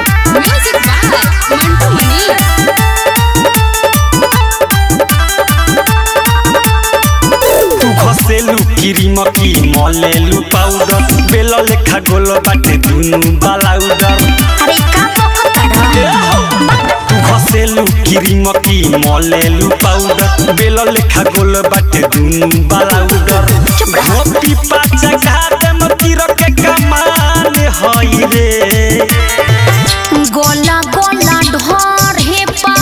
Music by Mantu Mani. घसेलू cream की मलेलू पाउडर बेल लेखा गोल बाटे दुनु बालाउडर। अरे का घसेलू क्रीम की मलेलू पाउडर बेल लेखा गोल बाटे दुनु बालाउडर। गोपी पाचा घाटे में तीर के कमान हई रे गोला गोला ढोर हे पा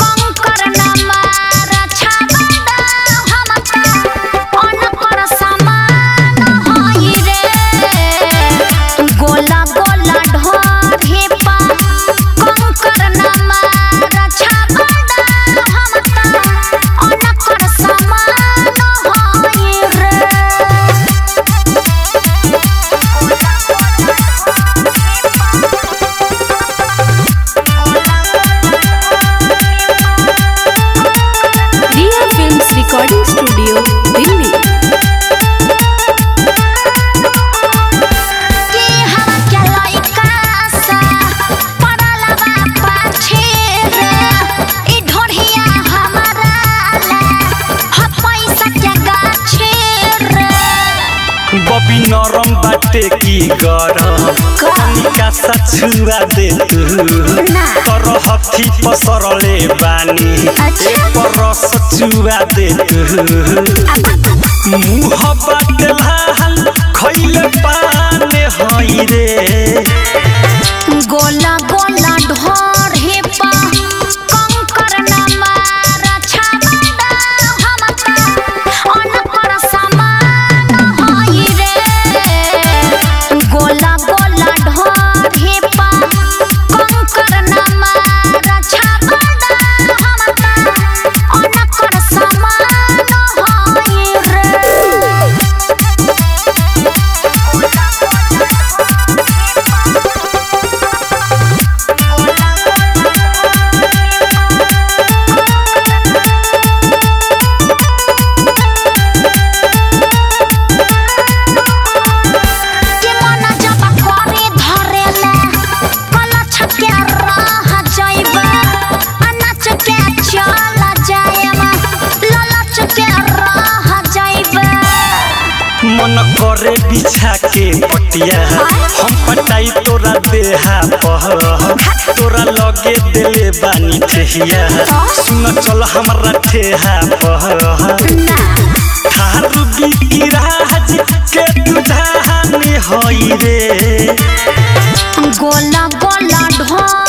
कंकर न मार छाबड़ा हमका अनकर समान हई रे। गोला गोला ढोर हे पा कंकर न मार छाबड़ा हमका अनकर समान हई रे। रिया फिल्म्स रिकॉर्डिंग स्टूडियो दिल्ली। के हवा के लइका सा पड़ला बा पाछे रे। ई ढोढ़िया हमारा ला ह पैसा के गाछे रे। बबी नरम बाटे की गरम कनिका सा छुआ दे तू तर हथी पसरले बानी अच्छा। पर रस चुआ दे तू मुँह बाटे लाल खैले पाने हई रे गोला गोला ढोर हे पा कंकर न मार छाबड़ा हमका अनकर समान हई रे। गोला गोला ढोर हे पा कंकर न मार छाबड़ा हमका अनकर समान हई रे। के मन जब करे धरेला कलछ के रह जाइबा अनाच के चल जाएमा ललच के रह जाइबा। मन करे बिछा के पटिया हम पटाई तोरा देहा पह तोरा लगे देले बानी ठेहिया सुन चल हमरा ठेहा पह ना थारू बिकिराज के तुझानी हई रे गोला गोला ढोर